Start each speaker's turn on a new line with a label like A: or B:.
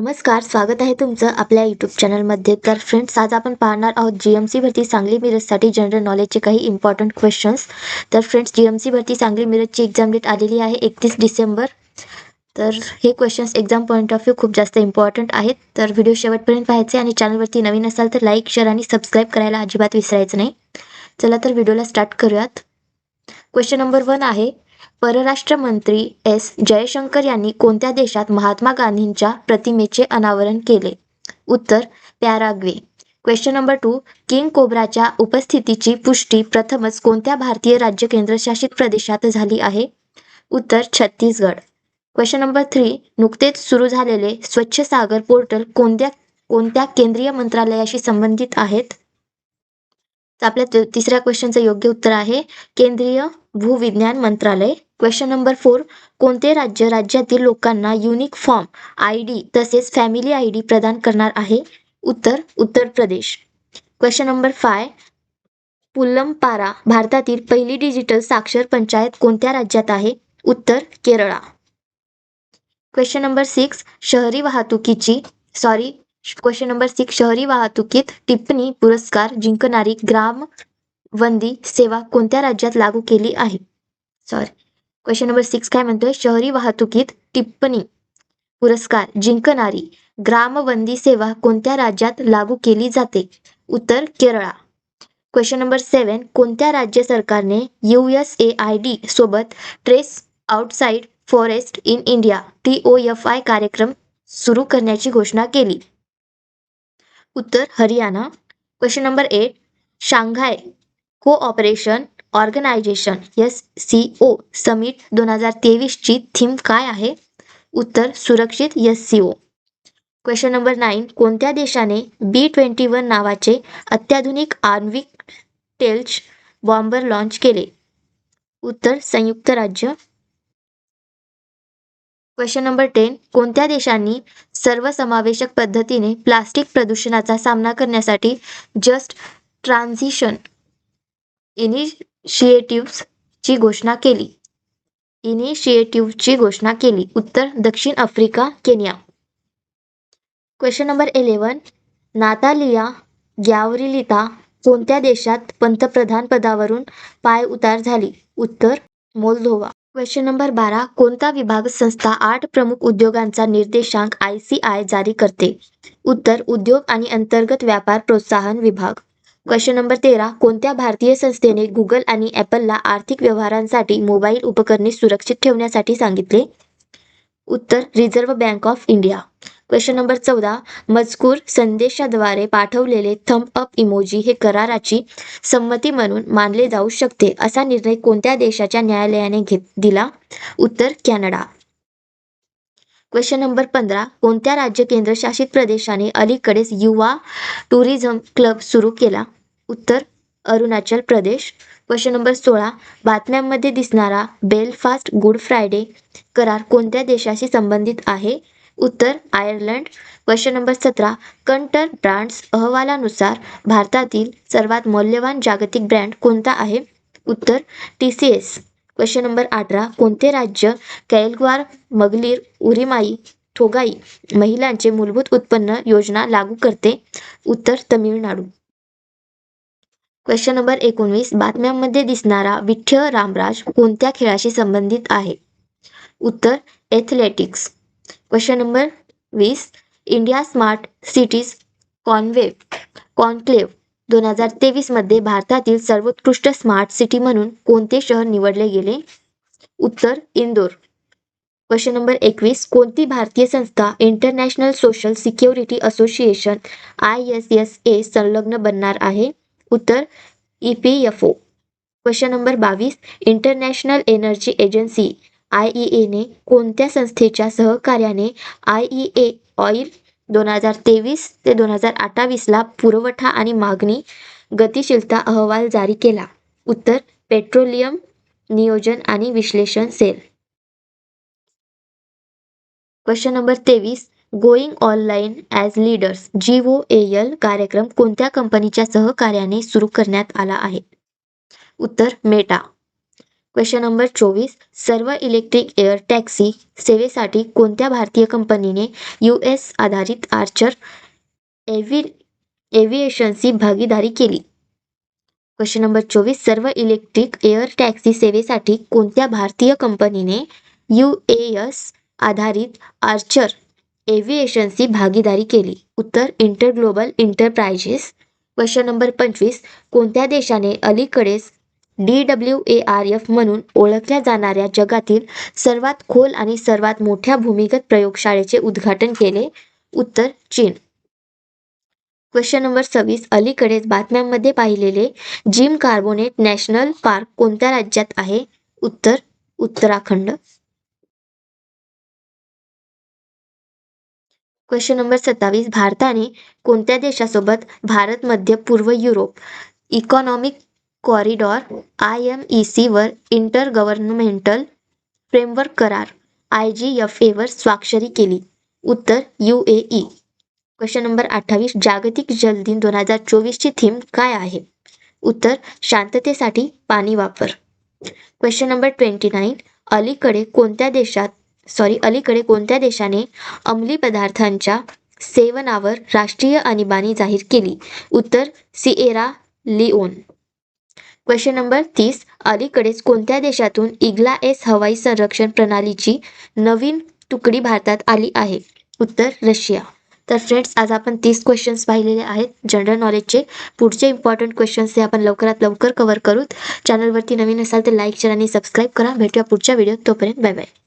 A: नमस्कार, स्वागत आहे तुमचं आपल्या यूट्यूब चॅनलमध्ये. तर फ्रेंड्स, आज आपण पाहणार आहोत GMC भरती सांगली मिरजसाठी जनरल नॉलेजचे काही इम्पॉर्टंट क्वेश्चन्स. तर फ्रेंड्स, GMC भरती सांगली मिरजची एक्झाम डेट आलेली आहे 31 डिसेंबर. तर हे questions exam point of view खूप जास्त इम्पॉर्टंट आहेत. तर व्हिडिओ शेवटपर्यंत पाहायचे आणि चॅनलवरती नवीन असाल तर लाईक, शेअर आणि सबस्क्राईब करायला अजिबात विसरायचं नाही. चला तर व्हिडिओला स्टार्ट करूयात. क्वेश्चन नंबर 1 आहे, परराष्ट्र मंत्री एस जयशंकर यांनी कोणत्या देशात महात्मा गांधींच्या प्रतिमेचे अनावरण केले? उत्तर, पॅराग्वे. क्वेश्चन नंबर 2, किंग कोब्राच्या उपस्थितीची पुष्टी प्रथमच कोणत्या भारतीय राज्य केंद्रशासित प्रदेशात झाली आहे? उत्तर, छत्तीसगड. क्वेश्चन नंबर 3, नुकतेच सुरू झालेले स्वच्छ सागर पोर्टल कोणत्या कोणत्या केंद्रीय मंत्रालयाशी संबंधित आहेत? तर आपल्या तिसऱ्या क्वेश्चनचं योग्य उत्तर आहे केंद्रीय भूविज्ञान मंत्रालय. क्वेश्चन नंबर 4, कोणते राज्य राज्यातील लोकांना युनिक फॉर्म ID तसेच फॅमिली ID प्रदान करणार आहे? उत्तर, उत्तर प्रदेश. क्वेश्चन नंबर 5, पुल्लमपारा भारतातील पहिली डिजिटल साक्षर पंचायत कोणत्या राज्यात आहे? उत्तर, Kerala. Question number 6, question number 6, शहरी वाहतुकीत टिप्पणी पुरस्कार जिंकणारी ग्राम वंदी सेवा कोणत्या राज्यात लागू केली आहे? क्वेश्चन नंबर 6 काय म्हणतोय? शहरी वाहतुकीत टिप्पणी पुरस्कार जिंकणारी ग्रामवंदी सेवा कोणत्या राज्यात लागू केली जाते? उत्तर, केरळा. क्वेश्चन नंबर 7, कोणत्या राज्य सरकारने USAID सोबत trees outside forests in India TOFI कार्यक्रम सुरू करण्याची घोषणा केली? उत्तर, Haryana. Question number 8, Shanghai cooperation organisation SCO summit 2023 ची थीम काय आहे? उत्तर, सुरक्षित SCO. क्वेश्चन नंबर 9, कोणत्या देशाने B-21 नावाचे अत्याधुनिक आण्विक स्टेल्थ बॉम्बर लॉन्च केले? उत्तर, संयुक्त राज्य. क्वेश्चन नंबर 10, कोणत्या देशांनी सर्वसमावेशक पद्धतीने प्लास्टिक प्रदूषणाचा सामना करण्यासाठी जस्ट ट्रान्झिशन इनिशिएटिव्हची घोषणा केली? उत्तर, दक्षिण Africa, Kenya. Question number 11, Natalia Gavrilita कोणत्या देशात पंतप्रधान पदावरून पायउतार झाली? उत्तर, मोल्दोवा. क्वेश्चन नंबर 12, कोणता विभाग संस्था 8 प्रमुख उद्योगांचा निर्देशांक ICI जारी करते? उत्तर, उद्योग आणि अंतर्गत व्यापार प्रोत्साहन विभाग. क्वेश्चन नंबर 13, कोणत्या भारतीय संस्थेने गुगल आणि ॲपलला आर्थिक व्यवहारांसाठी मोबाईल उपकरणे सुरक्षित ठेवण्यासाठी सांगितले? उत्तर, reserve bank of India. Question number 14, मजकूर संदेशाद्वारे पाठवलेले थंब अप इमोजी हे कराराची संमती म्हणून मानले जाऊ शकते असा निर्णय कोणत्या देशाच्या न्यायालयाने दिला? उत्तर, कॅनडा. क्वेश्चन नंबर 15, कोणत्या राज्य केंद्रशासित प्रदेशाने अलीकडेच युवा टुरिझम क्लब सुरू केला? उत्तर, अरुणाचल प्रदेश. क्वेश्चन नंबर 16, बातम्यांमध्ये दिसणारा बेलफास्ट गुड फ्रायडे करार कोणत्या देशाशी संबंधित आहे? उत्तर, आयर्लंड. क्वेश्चन नंबर 17, कंटर ब्रँड्स अहवालानुसार भारतातील सर्वात मौल्यवान जागतिक ब्रँड कोणता आहे? उत्तर, TCS. क्वेश्चन नंबर 18, कोणते राज्य कैलग्वार मगलीर उरिमाई ठोगाई महिलांचे मूलभूत उत्पन्न योजना लागू करते? उत्तर, तमिळनाडू. क्वेश्चन नंबर 19, बातम्यांमध्ये दिसणारा विठ्ठल रामराज कोणत्या खेळाशी संबंधित आहे? उत्तर, athletics. Question number 20, India smart cities conclave 2023 मध्ये भारतातील सर्वोत्कृष्ट स्मार्ट सिटी म्हणून कोणते शहर निवडले गेले? उत्तर, इंदोर. क्वेश्चन नंबर 21, कोणती भारतीय संस्था international social security association ISSA संलग्न बनणार आहे? उत्तर, EPFO. Question number 22, international energy agency IEA ने कोणत्या संस्थेच्या सहकार्याने IEA ऑइल 2023 ते 2028 ला पुरवठा आणि मागणी गतिशीलता अहवाल जारी केला? उत्तर, पेट्रोलियम नियोजन आणि विश्लेषण cell. Question number 23, going online as leaders GOAL कार्यक्रम कोणत्या कंपनीच्या सहकार्याने सुरू करण्यात आला आहे? उत्तर, मेटा. Question number 24. सर्व इलेक्ट्रिक एअर टॅक्सी सेवेसाठी कोणत्या भारतीय कंपनीने US आधारित आर्चर एव्हिएशनशी भागीदारी केली? Question number 24. सर्व इलेक्ट्रिक एअर टॅक्सी सेवेसाठी कोणत्या भारतीय कंपनीने US आधारित आर्चर एव्हिएशनशी भागीदारी केली? उत्तर इंटरग्लोबल एंटरप्राइजेस. Question number 25. कोणत्या देशाने अलीकडेच DWARF म्हणून ओळखल्या जाणाऱ्या जगातील सर्वात खोल आणि सर्वात मोठ्या भूमिगत प्रयोगशाळेचे उद्घाटन केले? उत्तर चीन. Question number 26. अलीकडेच बातम्यांमध्ये पाहिलेले जिम कार्बोनेट नॅशनल पार्क कोणत्या राज्यात आहे? उत्तर उत्तराखंड. Question number 27. भारताने कोणत्या देशासोबत भारत मध्य पूर्व युरोप इकॉनॉमिक कॉरिडॉर IMEC वर इंटर गव्हर्नमेंटल फ्रेमवर्क करार IGFA वर स्वाक्षरी केली? उत्तर UAE. Question number 28. जागतिक जल दिन 2024 ची थीम काय आहे? उत्तर शांततेसाठी पाणी वापर. Question number 29. अलीकडे कोणत्या देशाने अंमली पदार्थांच्या सेवनावर राष्ट्रीय आणीबाणी जाहीर केली? उत्तर सिएरा लिओन. Question number 30. अलीकडेच कोणत्या देशातून IGLA-S हवाई संरक्षण प्रणालीची नवीन तुकडी भारतात आली आहे? उत्तर रशिया. तर फ्रेंड्स, आज आपण 30 क्वेश्चन्स पाहिलेले आहेत जनरल नॉलेजचे. पुढचे इम्पॉर्टंट क्वेश्चन्स हे आपण लवकरात लवकर कव्हर करू. चॅनलवरती नवीन असाल तर लाईक, शेअर आणि सबस्क्राईब करा. भेटूया पुढच्या व्हिडिओत. तोपर्यंत बाय बाय.